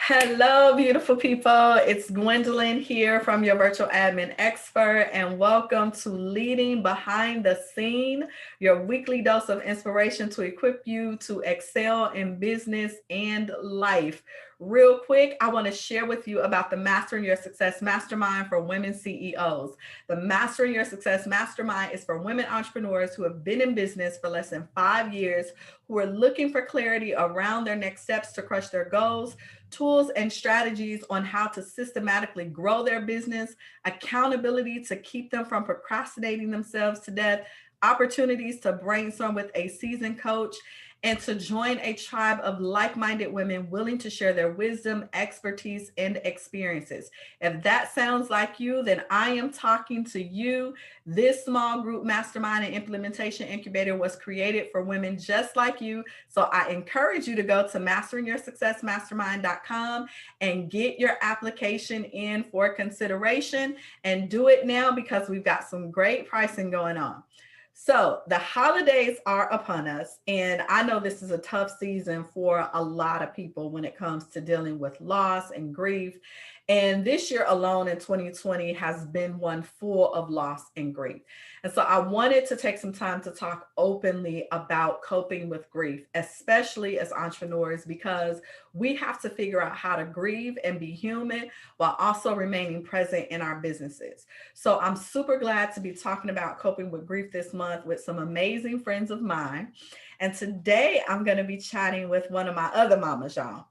Hello, beautiful people. It's Gwendolyn here from your virtual admin expert, and welcome to Leading Behind the Scene, your weekly dose of inspiration to equip you to excel in business and life. Real quick, I want to share with you about the Mastering Your Success Mastermind for Women CEOs. The Mastering Your Success Mastermind is for women entrepreneurs who have been in business for less than 5 years, who are looking for clarity around their next steps to crush their goals, tools and strategies on how to systematically grow their business, accountability to keep them from procrastinating themselves to death, opportunities to brainstorm with a seasoned coach, and to join a tribe of like-minded women willing to share their wisdom, expertise, and experiences. If that sounds like you, then I am talking to you. This small group mastermind and implementation incubator was created for women just like you. So I encourage you to go to masteringyoursuccessmastermind.com and get your application in for consideration, and do it now because we've got some great pricing going on. So the holidays are upon us, and I know this is a tough season for a lot of people when it comes to dealing with loss and grief. And this year alone in 2020 has been one full of loss and grief. And so I wanted to take some time to talk openly about coping with grief, especially as entrepreneurs, because we have to figure out how to grieve and be human while also remaining present in our businesses. So I'm super glad to be talking about coping with grief this month with some amazing friends of mine. And today I'm going to be chatting with one of my other mamas, y'all,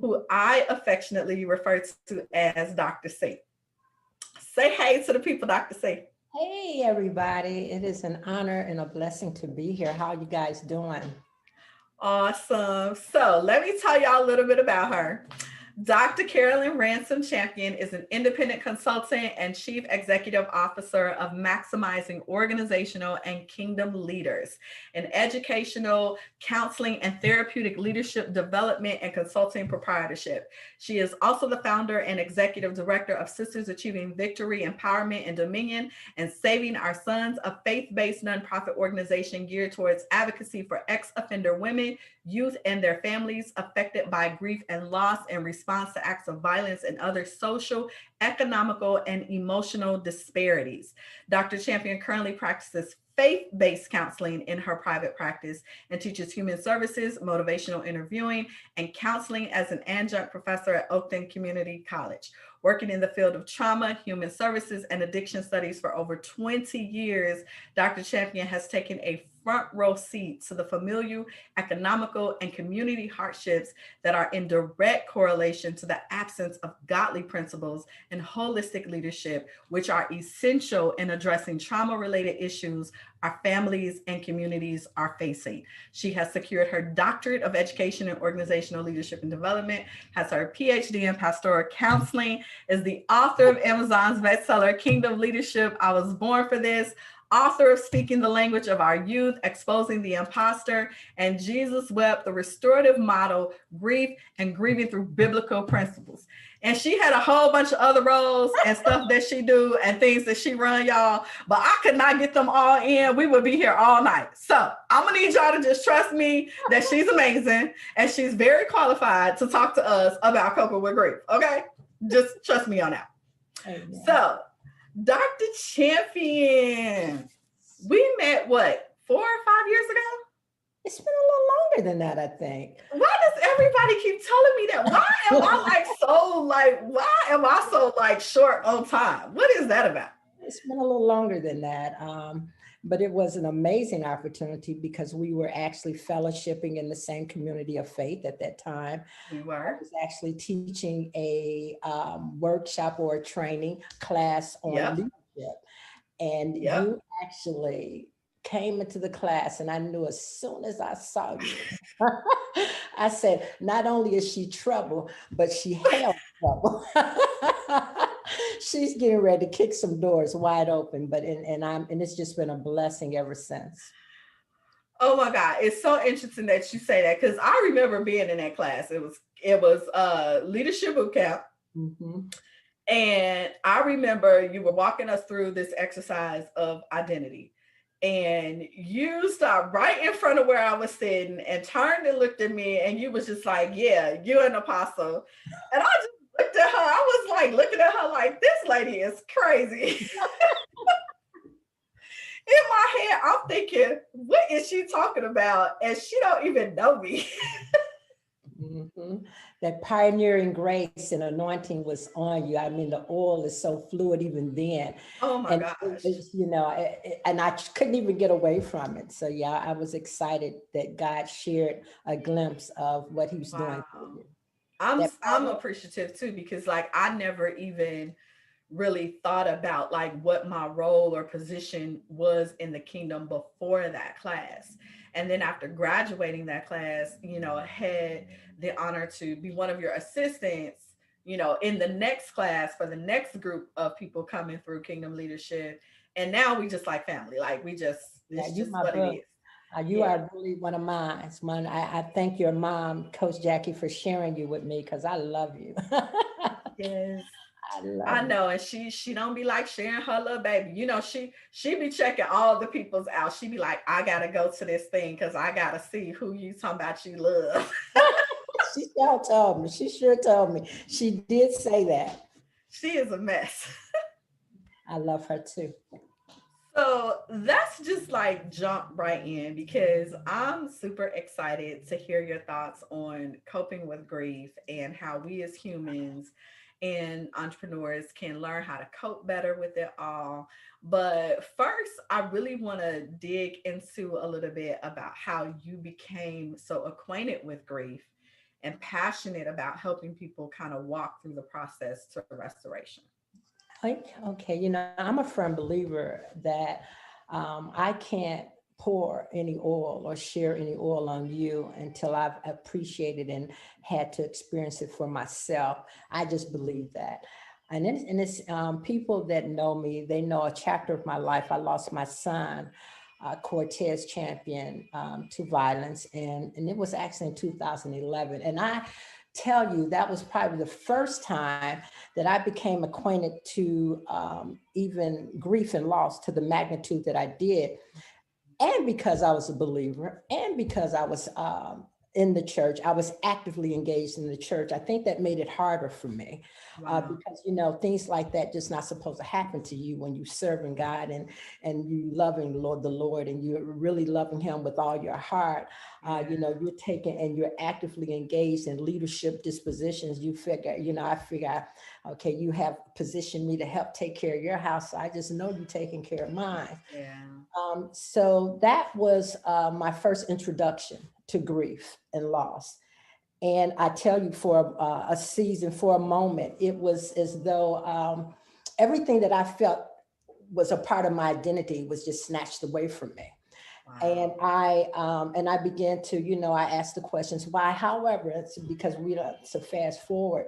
who I affectionately refer to as Dr. C. Say hey to the people, Dr. C. Hey, everybody. It is an honor and a blessing to be here. How are you guys doing? Awesome. So let me tell y'all a little bit about her. Dr. Carolyn Ransom-Champion is an independent consultant and chief executive officer of Maximizing Organizational and Kingdom Leaders, an educational, counseling, and therapeutic leadership development and consulting proprietorship. She is also the founder and executive director of Sisters Achieving Victory, Empowerment, and Dominion, and Saving Our Sons, a faith-based nonprofit organization geared towards advocacy for ex-offender women, youth, and their families affected by grief and loss in response to acts of violence and other social, economical, and emotional disparities. Dr. Champion currently practices faith-based counseling in her private practice and teaches human services, motivational interviewing, and counseling as an adjunct professor at Oakton Community College. Working in the field of trauma, human services, and addiction studies for over 20 years, Dr. Champion has taken a front row seat to the familial, economical, and community hardships that are in direct correlation to the absence of godly principles and holistic leadership, which are essential in addressing trauma-related issues our families and communities are facing. She has secured her doctorate of education in organizational leadership and development, has her PhD in pastoral counseling, is the author of Amazon's bestseller, Kingdom Leadership, I Was Born for This, author of Speaking the Language of Our Youth, Exposing the Imposter, and Jesus Wept, the restorative model, grief and grieving through biblical principles. And she had a whole bunch of other roles and stuff that she do and things that she run, y'all. But I could not get them all in. We would be here all night. So I'm gonna need y'all to just trust me that she's amazing and she's very qualified to talk to us about coping with grief. Okay? Just trust me on that. Amen. So Dr. Champion, we met what, 4 or 5 years ago? It's been a little longer than that, I think. Why does everybody keep telling me that? Why am I so short on time? What is that about? It's been a little longer than that. But it was an amazing opportunity because we were actually fellowshipping in the same community of faith at that time. We were. I was actually teaching a workshop or a training class on leadership. And you actually came into the class, and I knew as soon as I saw you, I said, not only is she trouble, but she held trouble. She's getting ready to kick some doors wide open, but and it's just been a blessing ever since. Oh my God, it's so interesting that you say that, because I remember being in that class. It was leadership boot camp. Mm-hmm. And I remember you were walking us through this exercise of identity. and you stopped right in front of where I was sitting and turned and looked at me, and you was just like, yeah, you're an apostle. And I just looked at her. I was like looking at her like, this lady is crazy. In my head, I'm thinking, what is she talking about? And she don't even know me. Mm-hmm. That pioneering grace and anointing was on you. I mean, the oil is so fluid even then. Oh my And gosh. and I couldn't even get away from it. So yeah, I was excited that God shared a glimpse of what he was doing for Wow. you. I'm appreciative too, because like I never even really thought about like what my role or position was in the kingdom before that class. And then after graduating that class, I had the honor to be one of your assistants, in the next class for the next group of people coming through kingdom leadership. And now we just like family. Like Yeah, it's you just my what it brother. is. You Yeah. are really one of mine. I thank your mom, Coach Jackie, for sharing you with me because I love you. Yes. I I love you. know, and she don't be like sharing her little baby. She be checking all the people's out. She be like, I gotta go to this thing because I gotta see who you talking about you love. She sure told me. She sure told me. She did say that. She is a mess. I love her too. So let's just like jump right in because I'm super excited to hear your thoughts on coping with grief and how we as humans and entrepreneurs can learn how to cope better with it all. But first, I really want to dig into a little bit about how you became so acquainted with grief and passionate about helping people kind of walk through the process to restoration. Okay, I'm a firm believer that I can't pour any oil or share any oil on you until I've appreciated and had to experience it for myself. I just believe that. And it's people that know me, they know a chapter of my life. I lost my son, Cortez Champion, to violence. And it was actually in 2011. And I tell you, that was probably the first time that I became acquainted to even grief and loss to the magnitude that I did. And because I was a believer and because I was in the church, I was actively engaged in the church. I think that made it harder for me Wow. because, things like that just not supposed to happen to you when you serving God and you loving the Lord, and you're really loving him with all your heart. Yeah. You're taking and you're actively engaged in leadership dispositions. I figure, okay, you have positioned me to help take care of your house. So I just know you're taking care of mine. Yeah. So that was my first introduction to grief and loss. And I tell you, for a season, for a moment, it was as though everything that I felt was a part of my identity was just snatched away from me. Wow. And I began to, I asked the questions why. However, it's because we don't. So fast forward.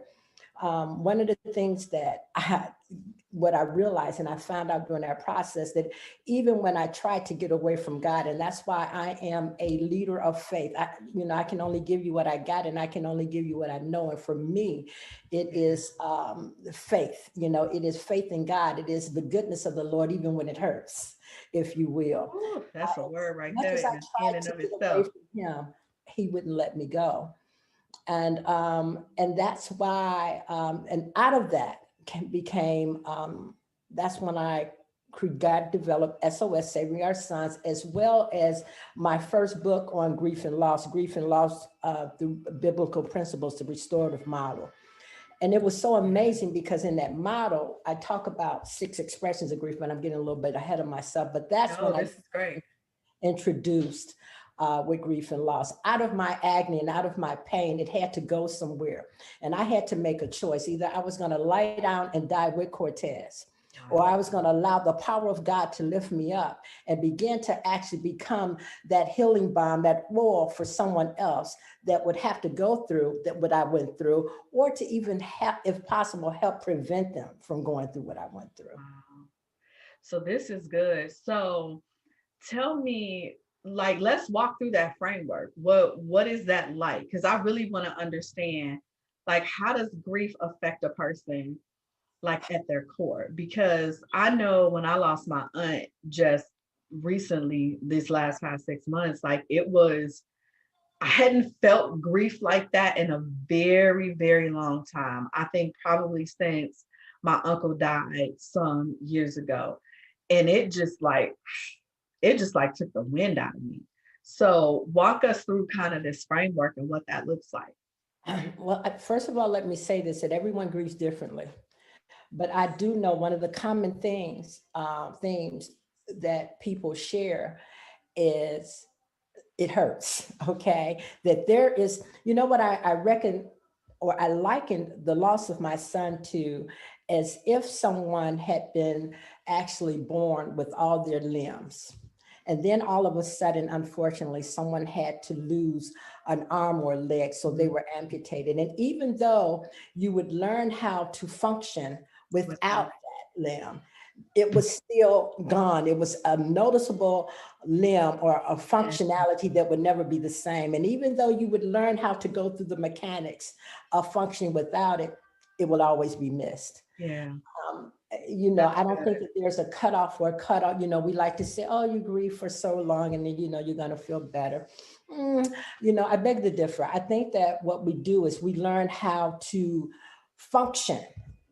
One of the things that what I realized, and I found out during that process, that even when I tried to get away from God, and that's why I am a leader of faith. I can only give you what I got, and I can only give you what I know. And for me, it is faith. It is faith in God. It is the goodness of the Lord, even when it hurts, if you will. Ooh, that's a word right Much there as I in tried and to of get away itself. from Him, He wouldn't let me go. And that's why, and out of that became, that's when God developed SOS, Saving Our Sons, as well as my first book on Grief and Loss through Biblical Principles, the Restorative Model. And it was so amazing because in that model, I talk about 6 expressions of grief, but I'm getting a little bit ahead of myself. But that's No, when I this is great. introduced with grief and loss. Out of my agony and out of my pain, it had to go somewhere. And I had to make a choice. Either I was going to lie down and die with Cortez, or I Wow. was going to allow the power of God to lift me up and begin to actually become that healing balm, that oil for someone else that would have to go through that what I went through, or to even have, if possible, help prevent them from going through what I went through. Wow. So this is good. So tell me, like, let's walk through that framework. What is that like? Because I really want to understand, like, how does grief affect a person, like at their core? Because I know when I lost my aunt just recently, these last 5, 6 months, like I hadn't felt grief like that in a very, very long time. I think probably since my uncle died some years ago. And it just like took the wind out of me. So walk us through kind of this framework and what that looks like. Well, first of all, let me say this, that everyone grieves differently. But I do know one of the common themes that people share is it hurts, okay? That there is, you know what I reckon, or I liken the loss of my son to as if someone had been actually born with all their limbs. And then all of a sudden, unfortunately, someone had to lose an arm or a leg, so they were amputated. And even though you would learn how to function without that limb, it was still gone. It was a noticeable limb or a functionality that would never be the same. And even though you would learn how to go through the mechanics of functioning without it, it will always be missed. Yeah. You know, I don't think that there's a cutoff or a cutoff. You know, we like to say, oh, you grieve for so long and then, you know, you're going to feel better. You know, I beg to differ. I think that what we do is we learn how to function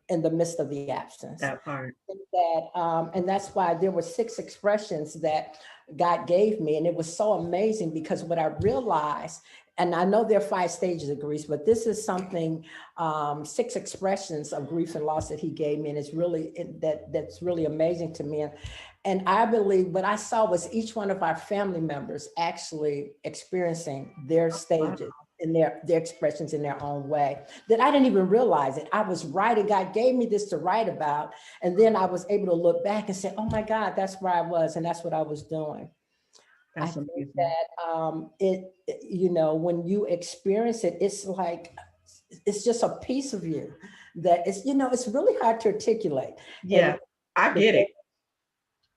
in the midst of the absence. That part. And that's why there were 6 expressions that God gave me. And it was so amazing because what I realized, and I know there are 5 stages of grief, but this is something, 6 expressions of grief and loss that he gave me. And it's really, that's really amazing to me. And I believe what I saw was each one of our family members actually experiencing their stages and their expressions in their own way, that I didn't even realize it. I was writing, God gave me this to write about. And then I was able to look back and say, oh my God, that's where I was. And that's what I was doing. That's I think that you know, when you experience it, it's like, it's just a piece of you that is, you know, it's really hard to articulate. Yeah, I get it.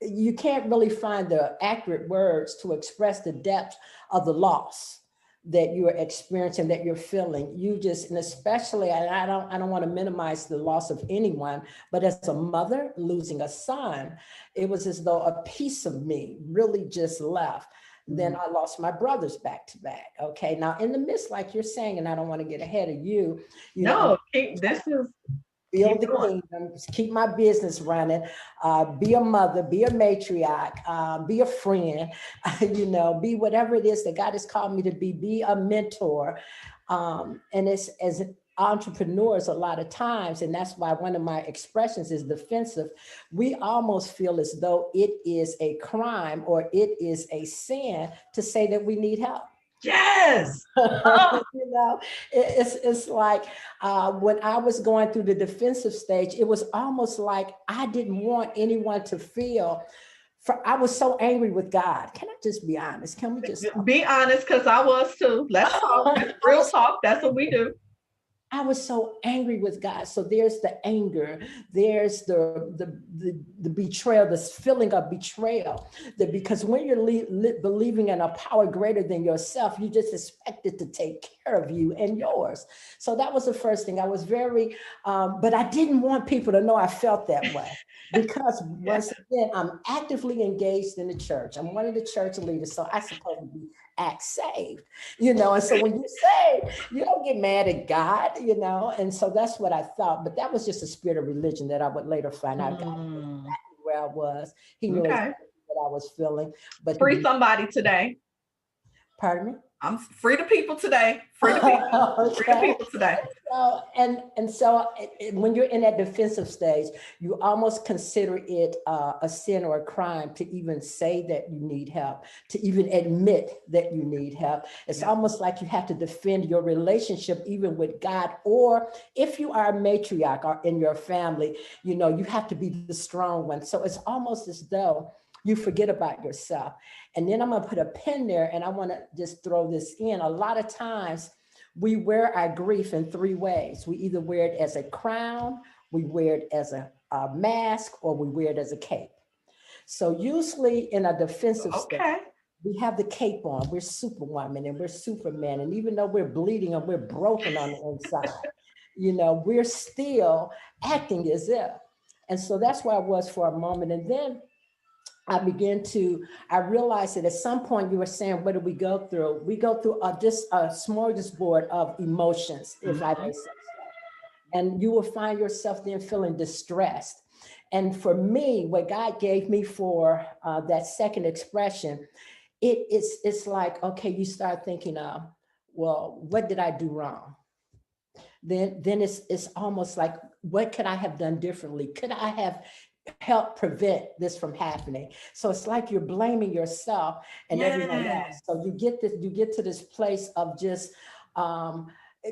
You can't really find the accurate words to express the depth of the loss that you're experiencing, that you're feeling. You just, and especially, and I don't want to minimize the loss of anyone, but as a mother losing a son, it was as though a piece of me really just left. Then I lost my brothers back to back. Okay. Now in the midst, like you're saying, and I don't want to get ahead of you. No, this is build the kingdom, keep my business running, be a mother, be a matriarch, be a friend, you know, be whatever it is that God has called me to be a mentor. And it's as entrepreneurs a lot of times, and that's why one of my expressions is defensive. We almost feel as though it is a crime or it is a sin to say that we need help. Yes. You know, it's like when I was going through the defensive stage, it was almost like I didn't want anyone to feel. I was so angry with God. Can I just be honest? Can we just be honest? Because I was too. Let's talk. Real talk. That's what we do. I was so angry with God. So there's the anger, there's the betrayal, this feeling of betrayal. That because when you're believing in a power greater than yourself, you just expect it to take care of you and yours. So that was the first thing. I was very, but I didn't want people to know I felt that way. Because once again, I'm actively engaged in the church. I'm one of the church leaders, so I supposed to be saved, you know. And so when you say, you don't get mad at God, you know. And so that's what I thought. But that was just a spirit of religion that I would later find out God knew exactly where I was. He knew exactly what I was feeling. But free somebody today. Pardon me? I'm free to people today. Free to people. Free to people today. So, and so when you're in that defensive stage, you almost consider it a sin or a crime to even say that you need help, to even admit that you need help. It's almost like you have to defend your relationship even with God, or if you are a matriarch or in your family, you know, you have to be the strong one. So it's almost as though you forget about yourself. And then I'm going to put a pin there, and I want to just throw this in. A lot of times we wear our grief in 3 ways. We either wear it as a crown, we wear it as a mask, or we wear it as a cape. So usually in a defensive state, we have the cape on. We're Superwoman and we're Superman. And even though we're bleeding and we're broken on the inside, you know, we're still acting as if. And so that's where I was for a moment. And then I realized that at some point you were saying, what do we go through? We go through just a smorgasbord of emotions, if I may say so. And you will find yourself then feeling distressed. And for me, what God gave me for that second expression, it's like, okay, you start thinking, well, what did I do wrong? Then it's almost like, what could I have done differently? Could I have helped prevent this from happening? So it's like you're blaming yourself and everyone else. So you get to this place of just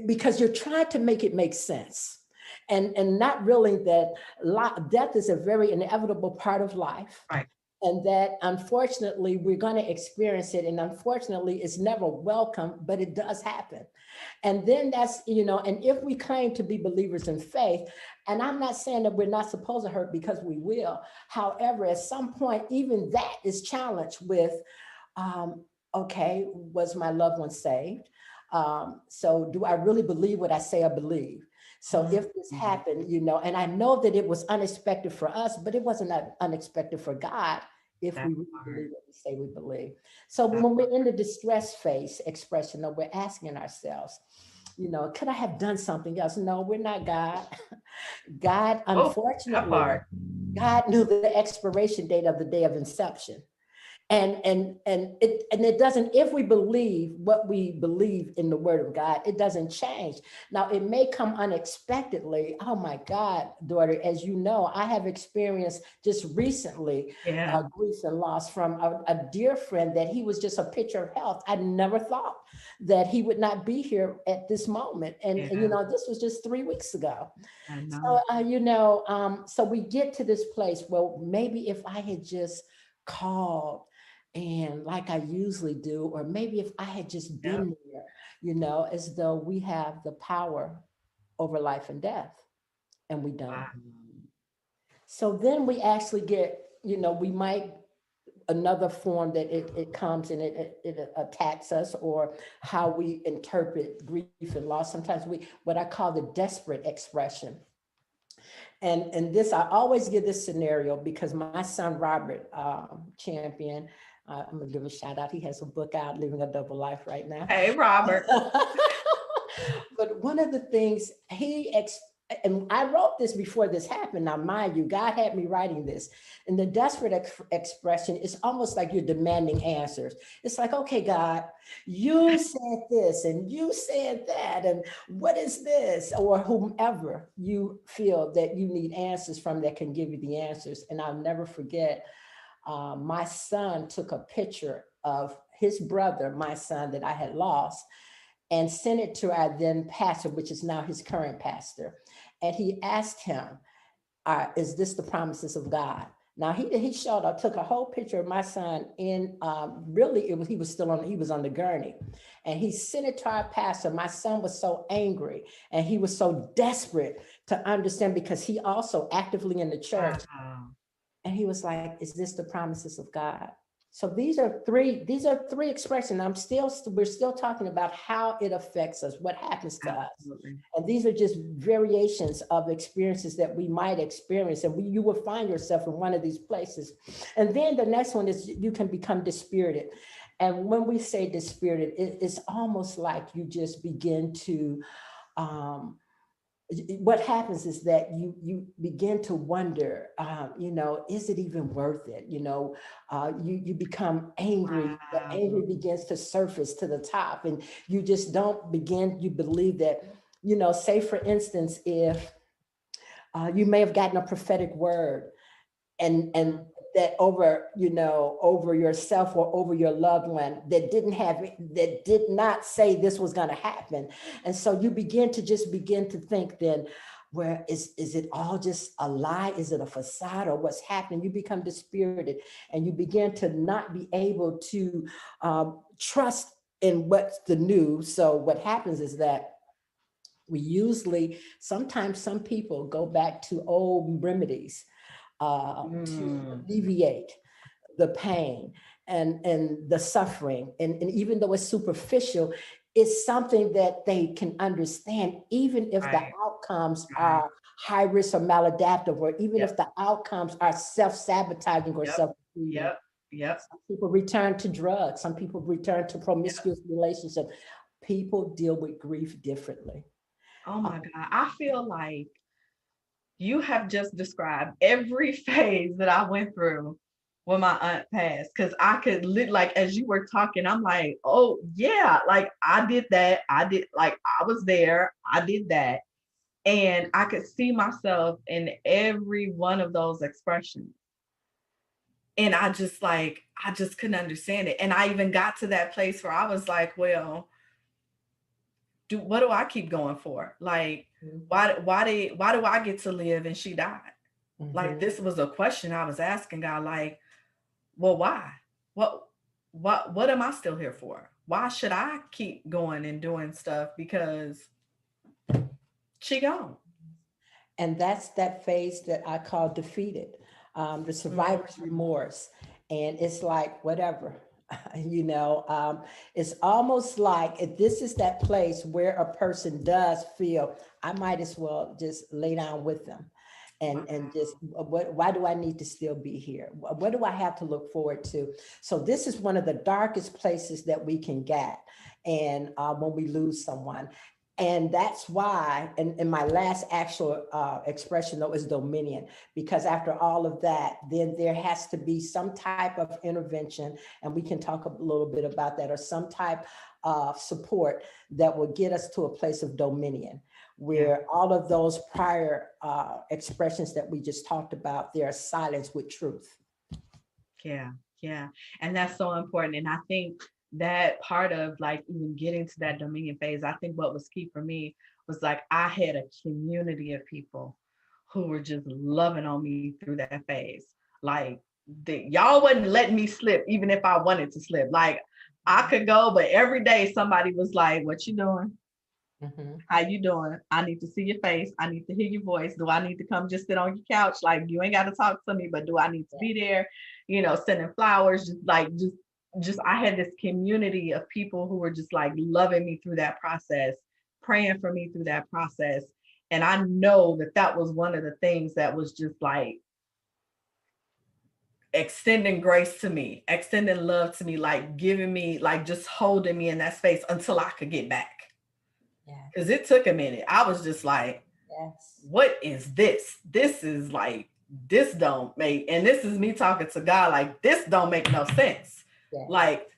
because you're trying to make it make sense. And not really that death is a very inevitable part of life. Right. And that unfortunately we're going to experience it. And unfortunately it's never welcome, but it does happen. And then that's, and if we claim to be believers in faith, and I'm not saying that we're not supposed to hurt, because we will. However, at some point, even that is challenged with, okay, was my loved one saved? So do I really believe what I say I believe? So if this happened, and I know that it was unexpected for us, but it wasn't unexpected for God if we really believe what we say we believe. So when we're in the distress phase expression, we're asking ourselves, could I have done something else? No, we're not God. God, unfortunately, God knew the expiration date of the day of inception. And it doesn't, if we believe what we believe in the word of God, it doesn't change. Now, it may come unexpectedly. Oh my God, daughter, as you know, I have experienced just recently grief and loss from a dear friend that he was just a picture of health. I never thought that he would not be here at this moment. And this was just 3 weeks ago. So, so we get to this place, well, maybe if I had just called and like I usually do, or maybe if I had just been there, as though we have the power over life and death, and we don't. Wow. So then we actually get, we might, another form that it comes and it attacks us, or how we interpret grief and loss. Sometimes what I call the desperate expression. And this, I always give this scenario because my son, Robert Champion, I'm gonna give a shout out. He has a book out, Living a Double Life, right now. Hey, Robert. But one of the things and I wrote this before this happened. Now, mind you, God had me writing this. And the desperate expression is almost like you're demanding answers. It's like, okay, God, you said this and you said that, and what is this? Or whomever you feel that you need answers from that can give you the answers. And I'll never forget, my son took a picture of his brother, my son that I had lost, and sent it to our then pastor, which is now his current pastor. And he asked him, is this the promises of God? Now he showed up, took a whole picture of my son in, he was on the gurney, and he sent it to our pastor. My son was so angry and he was so desperate to understand, because he also actively in the church. Wow. And he was like, is this the promises of God? So these are three expressions. We're still talking about how it affects us, what happens to Absolutely. Us. And these are just variations of experiences that we might experience. And you will find yourself in one of these places. And then the next one is you can become dispirited. And when we say dispirited, it's almost like you just begin to, what happens is that you begin to wonder, is it even worth it? You become angry. Wow. The anger begins to surface to the top, and you just you believe that, say for instance, if you may have gotten a prophetic word and that over yourself or over your loved one that did not say this was going to happen. And so you begin to think then, where is it all just a lie? Is it a facade, or what's happening? You become dispirited and you begin to not be able to trust in what's the news. So what happens is that sometimes some people go back to old remedies to alleviate the pain and the suffering. And even though it's superficial, it's something that they can understand, even if the outcomes are high risk or maladaptive, or even if the outcomes are self-sabotaging or Yep. Yep. Some people return to drugs. Some people return to promiscuous relationships. People deal with grief differently. Oh my God. I feel like you have just described every phase that I went through when my aunt passed. Cause I could like, as you were talking, I'm like, oh yeah, like I did that. I did, like, I was there. I did that. And I could see myself in every one of those expressions. And I just like, I just couldn't understand it. And I even got to that place where I was like, well, what do I keep going for? Like, why do I get to live and she died? Like, this was a question I was asking God, like, well, why? What am I still here for? Why should I keep going and doing stuff? Because she gone. And that's that phase that I call defeated, the survivor's remorse. And it's like, whatever, it's almost like if this is that place where a person does feel, I might as well just lay down with them. And just why do I need to still be here? What do I have to look forward to? So this is one of the darkest places that we can get. And when we lose someone. And that's why, and my last actual expression though is dominion, because after all of that, then there has to be some type of intervention, and we can talk a little bit about that, or some type of support that will get us to a place of dominion, where all of those prior expressions that we just talked about, they are silenced with truth. Yeah, yeah. And that's so important. And I think that part of like even getting to that dominion phase, I think what was key for me was like I had a community of people who were just loving on me through that phase. Like y'all wasn't letting me slip, even if I wanted to slip. Like I could go, but every day somebody was like, "What you doing? How you doing? I need to see your face. I need to hear your voice. Do I need to come just sit on your couch? Like you ain't got to talk to me, but do I need to be there? Sending flowers, just I had this community of people who were just like loving me through that process, praying for me through that process. And I know that was one of the things that was just like extending grace to me, extending love to me, like giving me, like just holding me in that space until I could get back. Because it took a minute. I was just like, what is this? This is like, this don't make, and this is me talking to God, like, this don't make no sense. Like,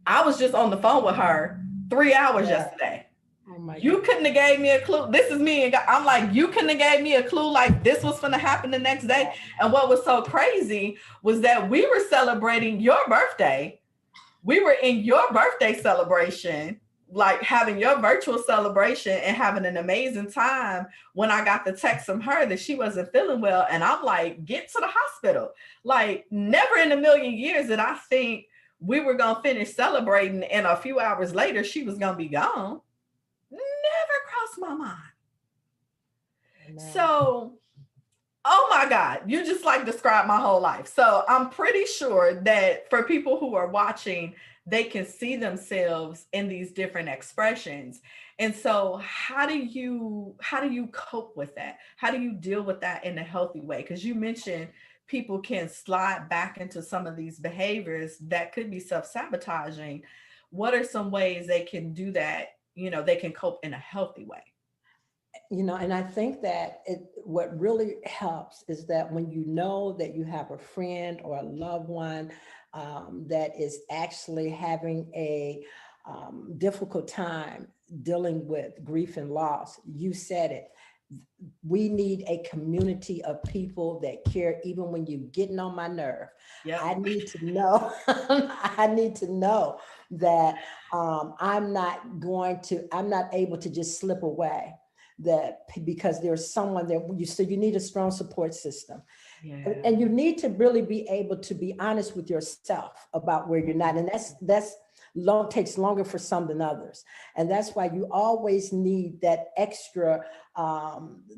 I was just on the phone with her 3 hours yesterday. Oh you couldn't have gave me a clue. This is me. And God, I'm like, you couldn't have gave me a clue like this was going to happen the next day. And what was so crazy was that we were celebrating your birthday. We were in your birthday celebration, like having your virtual celebration and having an amazing time when I got the text from her that she wasn't feeling well. And I'm like, get to the hospital. Like never in a million years did I think we were going to finish celebrating and a few hours later, she was going to be gone. Never crossed my mind. No. So, oh my God, you just like described my whole life. So I'm pretty sure that for people who are watching, they can see themselves in these different expressions. And so how do you cope with that? How do you deal with that in a healthy way? Because you mentioned people can slide back into some of these behaviors that could be self-sabotaging. What are some ways they can do that? They can cope in a healthy way. And I think that what really helps is that when you know that you have a friend or a loved one that is actually having a difficult time dealing with grief and loss, you said it. We need a community of people that care, even when you're getting on my nerve. Yep. I need to know, that I'm not able to just slip away. That because there's someone that you need a strong support system. Yeah. And you need to really be able to be honest with yourself about where you're not. And that's takes longer for some than others. And that's why you always need that extra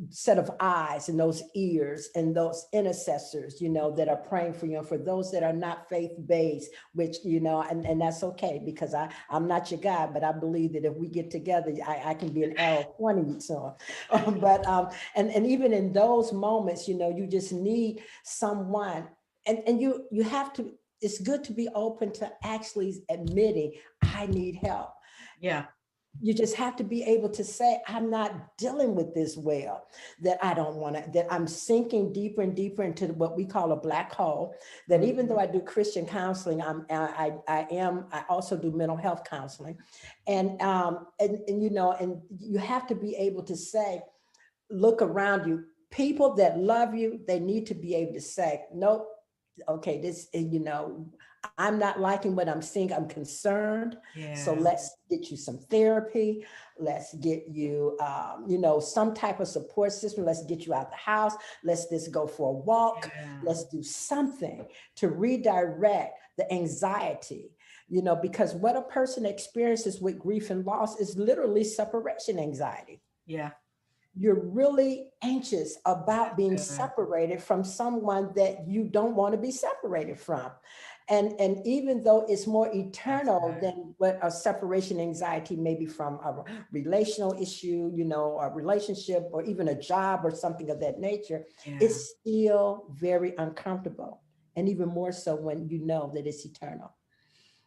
set of eyes and those ears and those intercessors, that are praying for you. And for those that are not faith-based, which, and that's okay, because I'm not your God, but I believe that if we get together, I can be an arrow pointing you to him. But, and even in those moments, you just need someone and you have to, it's good to be open to actually admitting I need help. Yeah. You just have to be able to say, I'm not dealing with this well, that I don't want to, that I'm sinking deeper and deeper into what we call a black hole, that even though I do Christian counseling, I also do mental health counseling. And you know, and you have to be able to say, look around you, people that love you, they need to be able to say, nope, okay, this, you know, I'm not liking what I'm seeing. I'm concerned. So Yeah. let's get you some therapy. Let's get you, you know, some type of support system. Let's get you out the house. Let's just go for a walk. Yeah. Let's do something to redirect the anxiety, you know, because what a person experiences with grief and loss is literally separation anxiety. Yeah. You're really anxious about being That's good. separated from someone that you don't want to be separated from. And even though it's more That's eternal good. than what a separation anxiety may be from a relational issue, you know, a relationship or even a job or something of that nature, Yeah. it's still very uncomfortable. And even more so when you know that it's eternal.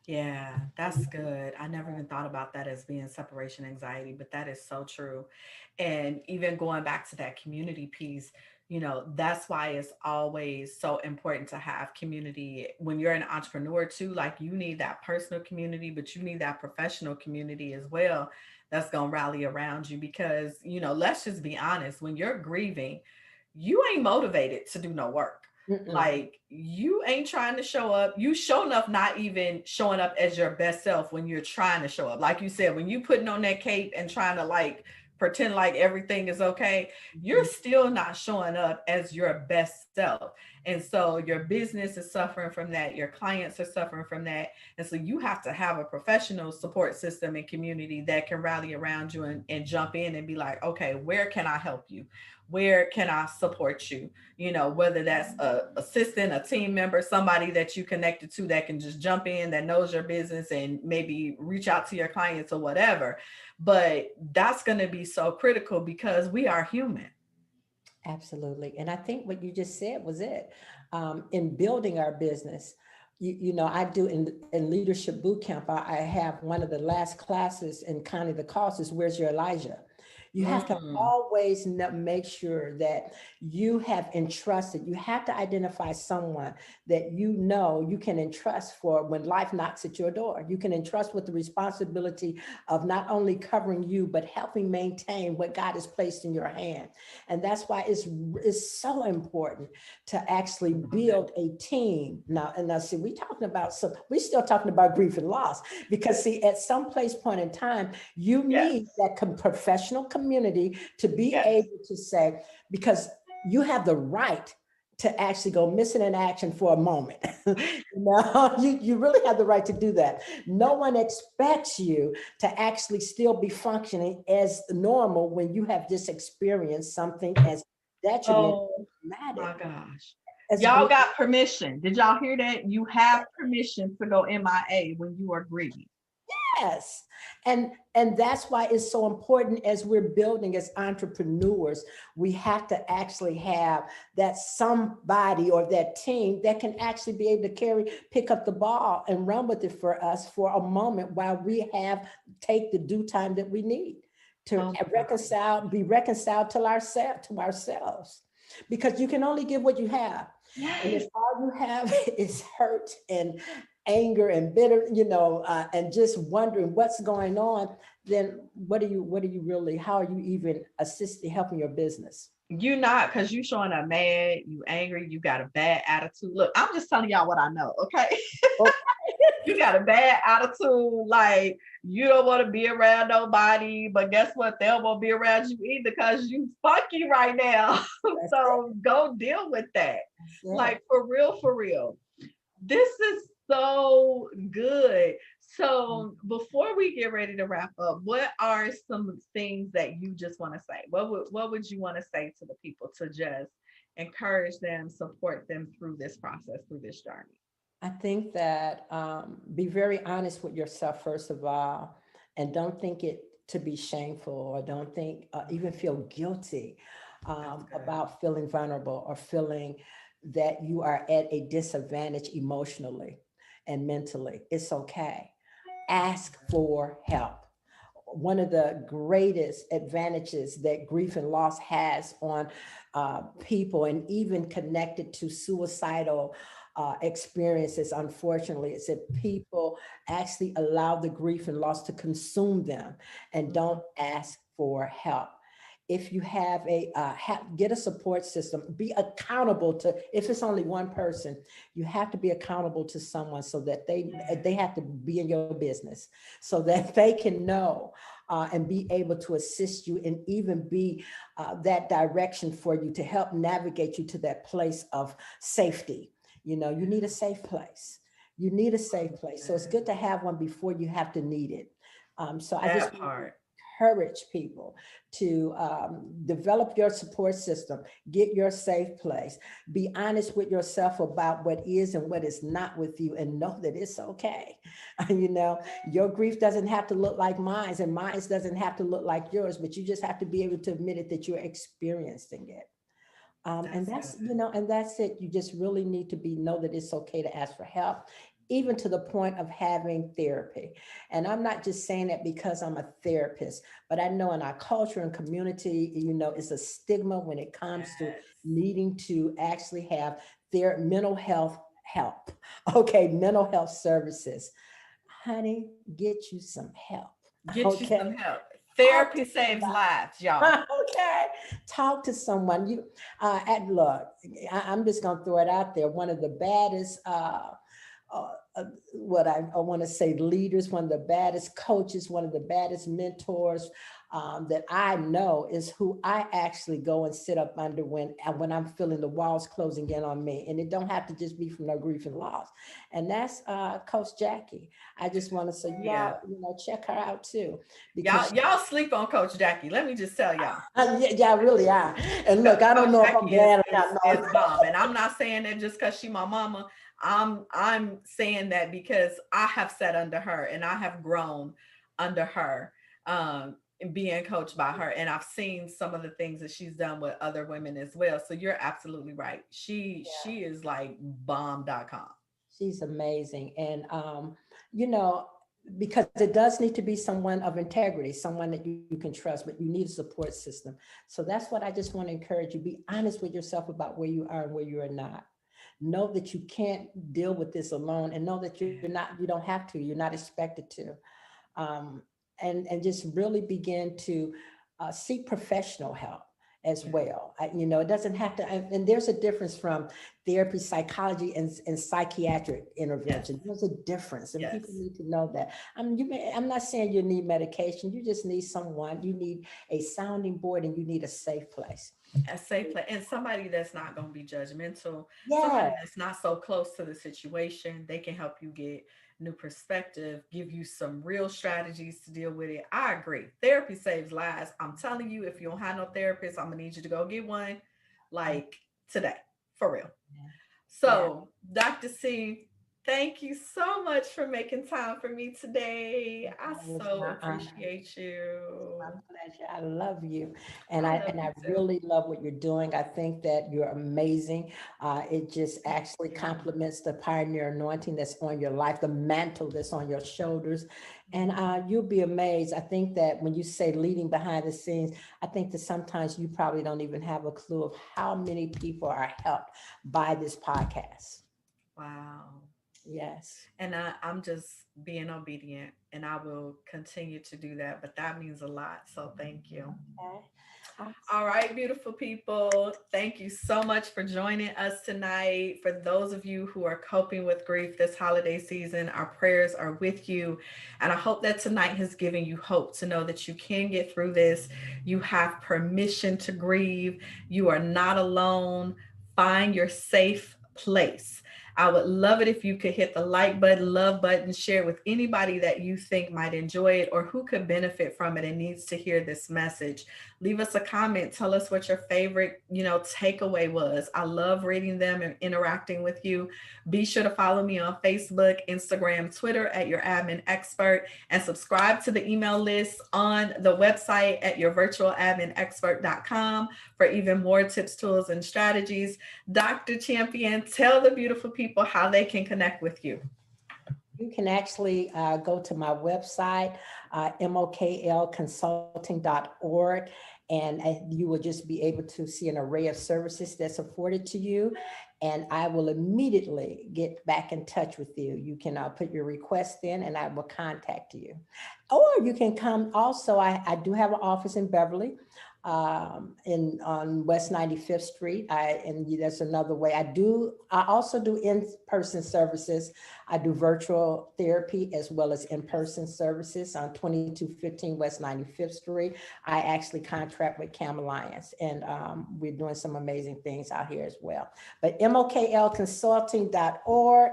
Yeah, that's good. I never even thought about that as being separation anxiety, but that is so true. And even going back to that community piece, you know, that's why it's always so important to have community when you're an entrepreneur too. Like you need that personal community, but you need that professional community as well that's going to rally around you because, you know, let's just be honest, when you're grieving, you ain't motivated to do no work. Mm-mm. Like you ain't trying to show up. You showing up, not even showing up as your best self when you're trying to show up. Like you said, when you putting on that cape and trying to like pretend like everything is okay, you're still not showing up as your best self. And so your business is suffering from that. Your clients are suffering from that. And so you have to have a professional support system and community that can rally around you and jump in and be like, okay, where can I help you? Where can I support you? You know, whether that's a assistant, a team member, somebody that you connected to that can just jump in, that knows your business and maybe reach out to your clients or whatever. But that's going to be so critical because we are human. Absolutely. And I think what you just said was it. In building our business, you know, I do in leadership boot camp, I have one of the last classes in Counting the Cost is Where's Your Elijah? You have to Mm, always make sure that you have entrusted, you have to identify someone that you know you can entrust for when life knocks at your door. You can entrust with the responsibility of not only covering you, but helping maintain what God has placed in your hand. And that's why it's so important to actually build a team. Now see, we still talking about grief and loss because see, at some place point in time, you yes. need that professional community to be Yes. able to say, because you have the right to actually go missing in action for a moment. You really have the right to do that. No one expects you to actually still be functioning as normal when you have just experienced something as detrimental, Oh traumatic my gosh. as Y'all grief. got permission. Did y'all hear that? You have permission to go MIA when you are grieving. Yes. And that's why it's so important as we're building as entrepreneurs, we have to actually have that somebody or that team that can actually be able to pick up the ball and run with it for us for a moment while we take the due time that we need to Oh be reconciled to ourselves. Because you can only give what you have. And if yes. all you have is hurt and anger and bitter, and just wondering what's going on, then what are you really, how are you even helping your business? You not because you showing up mad, you angry, you got a bad attitude. Look, I'm just telling y'all what I know, okay? Oh, You got a bad attitude, like you don't want to be around nobody, but guess what? They don't want to be around you either because you funky right now. that's it. So go deal with that. That's it. Like for real, for real. This is so good. So before we get ready to wrap up, what are some things that you just want to say? What would you want to say to the people to just encourage them, support them through this process, through this journey? I think that be very honest with yourself, first of all, and don't think it to be shameful or don't think even feel guilty That's good. about feeling vulnerable or feeling that you are at a disadvantage emotionally and mentally. It's okay. Ask for help. One of the greatest advantages that grief and loss has on people, and even connected to suicidal experiences, unfortunately, is that people actually allow the grief and loss to consume them and don't ask for help. If you have get a support system, be accountable to, if it's only one person, you have to be accountable to someone, so that they have to be in your business, so that they can know and be able to assist you, and even be that direction for you, to help navigate you to that place of safety. You know, you need a safe place. You need a safe place. So it's good to have one before you have to need it. So I just encourage people to develop your support system, get your safe place, be honest with yourself about what is and what is not with you, and know that it's okay. You know, your grief doesn't have to look like mine, and mine doesn't have to look like yours, but you just have to be able to admit it, that you're experiencing it. And that's, you know, and that's it. You just really need to know that it's okay to ask for help, even to the point of having therapy. And I'm not just saying that because I'm a therapist, but I know in our culture and community, you know, it's a stigma when it comes to needing to actually have their mental health help. Okay, mental health services. Honey, get you some help. Get you some help. Therapy saves lives, y'all. Okay, talk to someone. You and look, I'm just gonna throw it out there. One of the baddest, what I want to say, leaders, one of the baddest coaches, one of the baddest mentors that I know, is who I actually go and sit up under when I'm feeling the walls closing in on me. And it don't have to just be from no grief and loss. And that's Coach Jackie. I just want to say, y'all, you know, check her out too. Because y'all sleep on Coach Jackie. Let me just tell y'all. Yeah, really are. And look, I don't know if I'm glad or not. It's bomb. And I'm not saying that just because she's my mama. I'm saying that because I have sat under her and I have grown under her, and being coached by her, and I've seen some of the things that she's done with other women as well. So you're absolutely right. She is like bomb.com. She's amazing. And you know, because it does need to be someone of integrity, someone that you can trust, but you need a support system. So that's what I just want to encourage you. Be honest with yourself about where you are and where you are not. Know that you can't deal with this alone, and know that you don't have to, you're not expected to. And just really begin to seek professional help as well. You know, it doesn't have to, and there's a difference from therapy, psychology, and psychiatric intervention. There's a difference, and people need to know that. I'm not saying you need medication. You just need someone. You need a sounding board, and you need a safe place. A safe place, and somebody that's not going to be judgmental. Somebody that's not so close to the situation. They can help you get new perspective, give you some real strategies to deal with it. I agree. Therapy saves lives. I'm telling you, if you don't have no therapist, I'm gonna need you to go get one, like today, for real. So, Dr. C, thank you so much for making time for me today. I so appreciate you. My pleasure. I love you. And I really love what you're doing. I think that you're amazing. It just actually complements the pioneer anointing that's on your life, the mantle that's on your shoulders. And you'll be amazed. I think that when you say leading behind the scenes, I think that sometimes you probably don't even have a clue of how many people are helped by this podcast. Wow. Yes. And I'm just being obedient, and I will continue to do that. But that means a lot. So thank you. Okay. All right, beautiful people. Thank you so much for joining us tonight. For those of you who are coping with grief this holiday season, our prayers are with you. And I hope that tonight has given you hope to know that you can get through this. You have permission to grieve. You are not alone. Find your safe place. I would love it if you could hit the like button, love button, share with anybody that you think might enjoy it or who could benefit from it and needs to hear this message. Leave us a comment. Tell us what your favorite, takeaway was. I love reading them and interacting with you. Be sure to follow me on Facebook, Instagram, Twitter at Your Admin Expert, and subscribe to the email list on the website at yourvirtualadminexpert.com for even more tips, tools, and strategies. Dr. Champion, tell the beautiful people how they can connect with you. You can actually go to my website, moklconsulting.org, and you will just be able to see an array of services that's afforded to you. And I will immediately get back in touch with you. You can put your request in and I will contact you. Or you can come also, I do have an office in Beverly, on West 95th Street. And that's another way. I also do in-person services. I do virtual therapy as well as in-person services on 2215 West 95th Street. I actually contract with Cam Alliance, and we're doing some amazing things out here as well. But moklconsulting.org.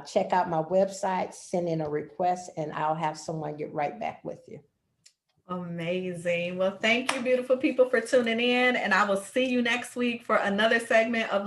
Check out my website, send in a request, and I'll have someone get right back with you. Amazing. Well, thank you, beautiful people, for tuning in. And I will see you next week for another segment of